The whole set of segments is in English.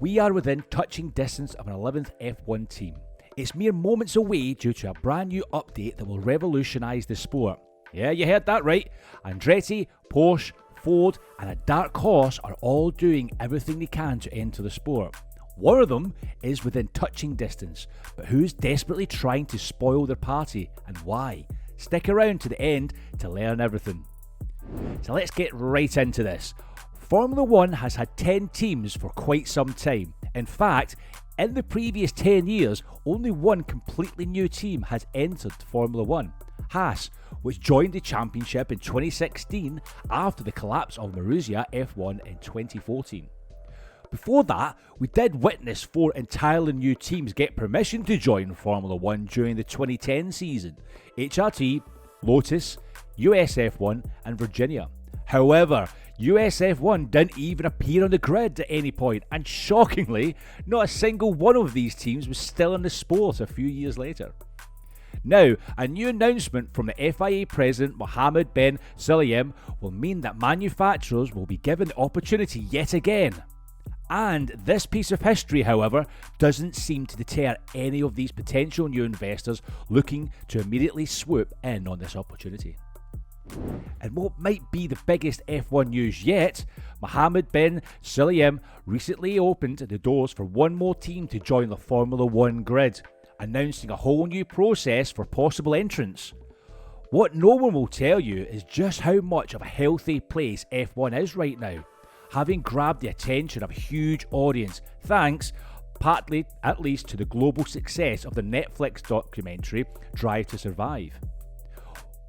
We are within touching distance of an 11th F1 team. It's mere moments away due to a brand new update that will revolutionise the sport. Yeah, you heard that right. Andretti, Porsche, Ford and a dark horse are all doing everything they can to enter the sport. One of them is within touching distance, but who's desperately trying to spoil their party and why? Stick around to the end to learn everything. So let's get right into this. Formula 1 has had 10 teams for quite some time. In fact, in the previous 10 years, only one completely new team has entered Formula 1, Haas, which joined the championship in 2016 after the collapse of Marussia F1 in 2014. Before that, we did witness 4 entirely new teams get permission to join Formula 1 during the 2010 season: HRT, Lotus, USF1 and Virginia. However, USF1 didn't even appear on the grid at any point, and shockingly, not a single one of these teams was still in the sport a few years later. Now, a new announcement from the FIA president Mohammed bin Sulayem will mean that manufacturers will be given the opportunity yet again. And this piece of history, however, doesn't seem to deter any of these potential new investors looking to immediately swoop in on this opportunity. And what might be the biggest F1 news yet, Mohammed bin Sulayem recently opened the doors for one more team to join the Formula 1 grid, announcing a whole new process for possible entrance. What no one will tell you is just how much of a healthy place F1 is right now, having grabbed the attention of a huge audience thanks, partly at least, to the global success of the Netflix documentary Drive to Survive.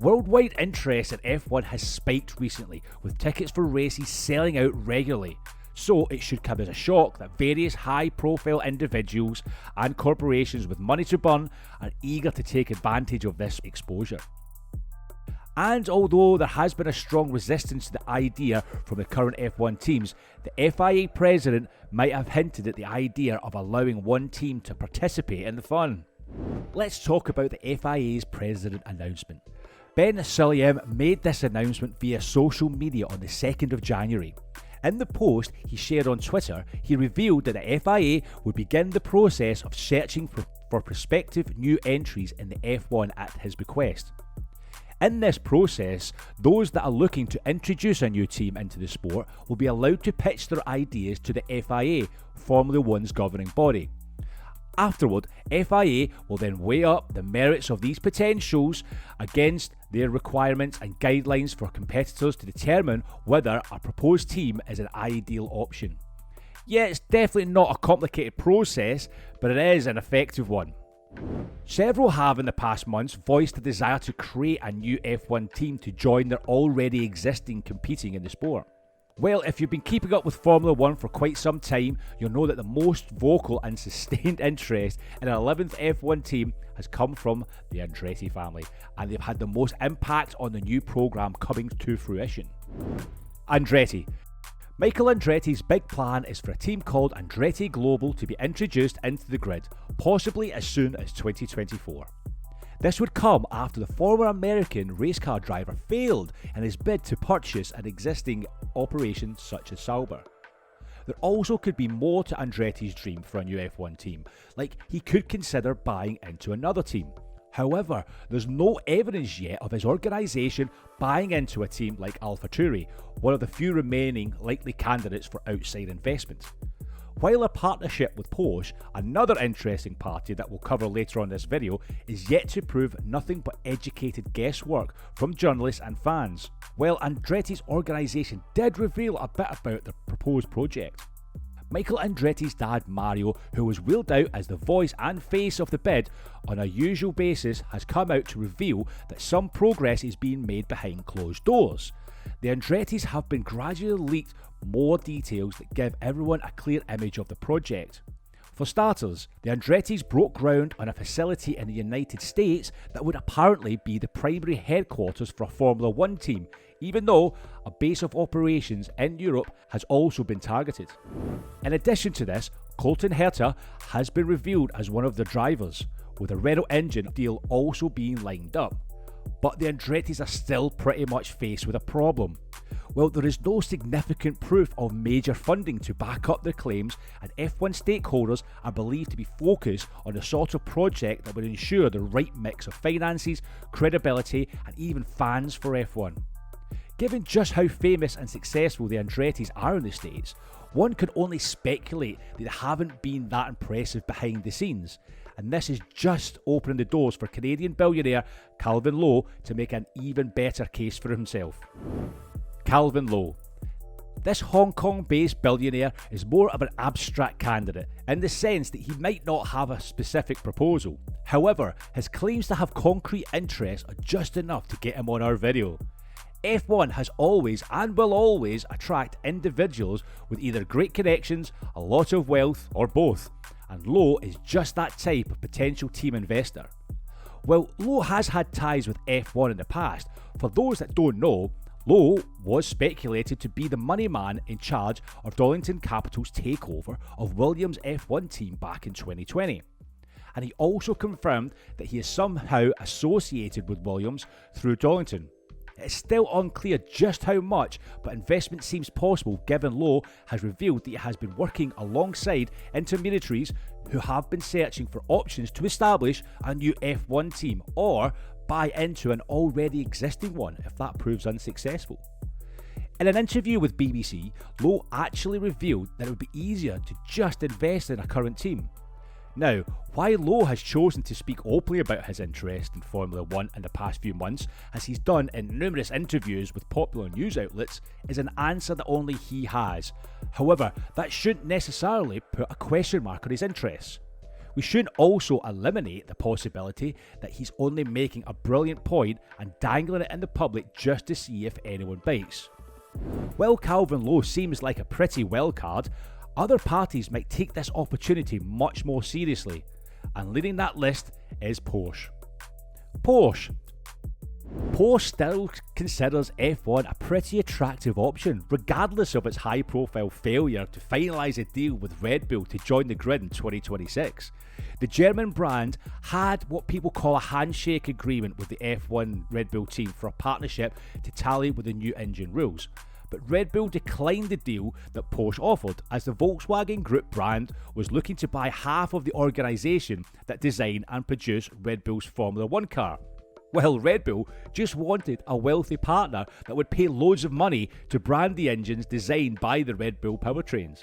Worldwide interest in F1 has spiked recently, with tickets for races selling out regularly. So it should come as a shock that various high-profile individuals and corporations with money to burn are eager to take advantage of this exposure. And although there has been a strong resistance to the idea from the current F1 teams, the FIA president might have hinted at the idea of allowing one team to participate in the fun. Let's talk about the FIA's president announcement. Bin Sulayem made this announcement via social media on the 2nd of January. In the post he shared on Twitter, he revealed that the FIA would begin the process of searching for prospective new entries in the F1 at his request. In this process, those that are looking to introduce a new team into the sport will be allowed to pitch their ideas to the FIA, Formula 1's governing body. Afterward, FIA will then weigh up the merits of these potentials against their requirements and guidelines for competitors to determine whether a proposed team is an ideal option. Yeah, it's definitely not a complicated process, but it is an effective one. Several have in the past months voiced a desire to create a new F1 team to join their already existing competing in the sport. Well, if you've been keeping up with Formula 1 for quite some time, you'll know that the most vocal and sustained interest in an 11th F1 team has come from the Andretti family, and they've had the most impact on the new programme coming to fruition. Andretti. Michael Andretti's big plan is for a team called Andretti Global to be introduced into the grid, possibly as soon as 2024. This would come after the former American race car driver failed in his bid to purchase an existing operation such as Sauber. There also could be more to Andretti's dream for a new F1 team, like he could consider buying into another team. However, there's no evidence yet of his organisation buying into a team like AlphaTauri, one of the few remaining likely candidates for outside investment. While a partnership with Porsche, another interesting party that we'll cover later on this video, is yet to prove nothing but educated guesswork from journalists and fans. Well, Andretti's organisation did reveal a bit about the proposed project. Michael Andretti's dad Mario, who was wheeled out as the voice and face of the bid on a usual basis, has come out to reveal that some progress is being made behind closed doors. The Andrettis have been gradually leaked more details that give everyone a clear image of the project. For starters, the Andrettis broke ground on a facility in the United States that would apparently be the primary headquarters for a Formula 1 team, even though a base of operations in Europe has also been targeted. In addition to this, Colton Herta has been revealed as one of the drivers, with a Renault engine deal also being lined up. But the Andrettis are still pretty much faced with a problem. Well, there is no significant proof of major funding to back up their claims, and F1 stakeholders are believed to be focused on the sort of project that would ensure the right mix of finances, credibility, and even fans for F1. Given just how famous and successful the Andrettis are in the States, one could only speculate that they haven't been that impressive behind the scenes, and this is just opening the doors for Canadian billionaire Calvin Lowe to make an even better case for himself. Calvin Lowe. This Hong Kong-based billionaire is more of an abstract candidate in the sense that he might not have a specific proposal. However, his claims to have concrete interests are just enough to get him on our video. F1 has always and will always attract individuals with either great connections, a lot of wealth, or both, and Lowe is just that type of potential team investor. Well, Lowe has had ties with F1 in the past. For those that don't know, Lowe was speculated to be the money man in charge of Darlington Capital's takeover of Williams' F1 team back in 2020. And he also confirmed that he is somehow associated with Williams through Darlington. It's still unclear just how much, but investment seems possible given Lowe has revealed that he has been working alongside intermediaries who have been searching for options to establish a new F1 team or buy into an already existing one if that proves unsuccessful. In an interview with BBC, Lowe actually revealed that it would be easier to just invest in a current team. Now, why Lowe has chosen to speak openly about his interest in Formula 1 in the past few months, as he's done in numerous interviews with popular news outlets, is an answer that only he has. However, that shouldn't necessarily put a question mark on his interests. We shouldn't also eliminate the possibility that he's only making a brilliant point and dangling it in the public just to see if anyone bites. While Calvin Lowe seems like a pretty wild card, other parties might take this opportunity much more seriously, and leading that list is Porsche. Porsche still considers F1 a pretty attractive option, regardless of its high-profile failure to finalise a deal with Red Bull to join the grid in 2026. The German brand had what people call a handshake agreement with the F1 Red Bull team for a partnership to tally with the new engine rules. But Red Bull declined the deal that Porsche offered, as the Volkswagen Group brand was looking to buy half of the organisation that designed and produced Red Bull's Formula 1 car. Well, Red Bull just wanted a wealthy partner that would pay loads of money to brand the engines designed by the Red Bull powertrains.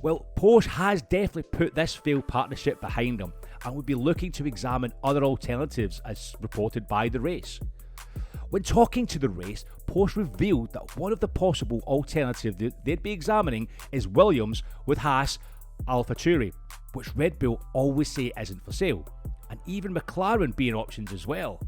Well, Porsche has definitely put this failed partnership behind them and would be looking to examine other alternatives as reported by the race. When talking to the race, Porsche revealed that one of the possible alternatives they'd be examining is Williams with Haas AlphaTauri, which Red Bull always say isn't for sale, and even McLaren being options as well.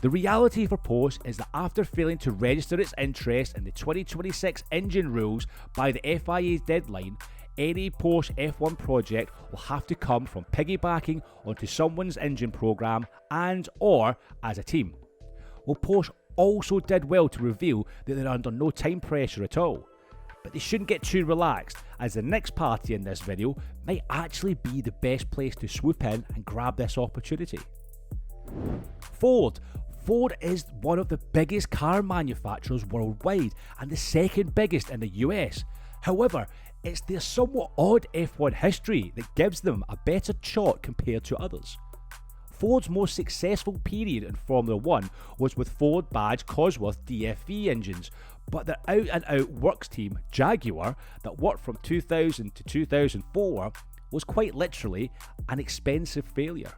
The reality for Porsche is that after failing to register its interest in the 2026 engine rules by the FIA's deadline, any Porsche F1 project will have to come from piggybacking onto someone's engine program and or as a team. Well, Porsche also did well to reveal that they're under no time pressure at all. But they shouldn't get too relaxed, as the next party in this video might actually be the best place to swoop in and grab this opportunity. Ford is one of the biggest car manufacturers worldwide and the second biggest in the US. However, it's their somewhat odd F1 history that gives them a better shot compared to others. Ford's most successful period in Formula 1 was with Ford badge Cosworth DFV engines, but their out-and-out works team, Jaguar, that worked from 2000 to 2004, was quite literally an expensive failure.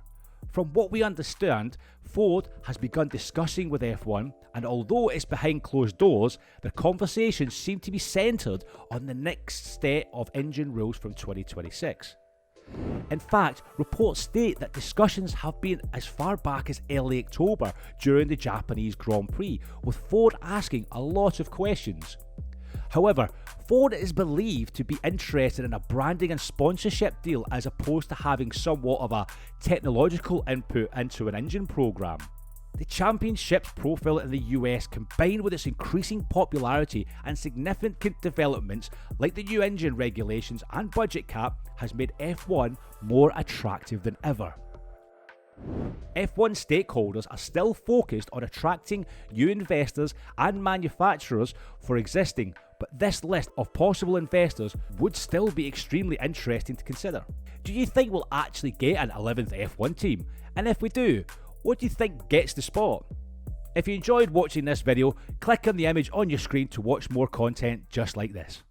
From what we understand, Ford has begun discussing with F1, and although it's behind closed doors, their conversations seem to be centred on the next set of engine rules from 2026. In fact, reports state that discussions have been as far back as early October during the Japanese Grand Prix, with Ford asking a lot of questions. However, Ford is believed to be interested in a branding and sponsorship deal as opposed to having somewhat of a technological input into an engine program. The championship's profile in the US, combined with its increasing popularity and significant developments like the new engine regulations and budget cap, has made F1 more attractive than ever. F1 stakeholders are still focused on attracting new investors and manufacturers for existing, but this list of possible investors would still be extremely interesting to consider. Do you think we'll actually get an 11th F1 team? And if we do, what do you think gets the spot? If you enjoyed watching this video, click on the image on your screen to watch more content just like this.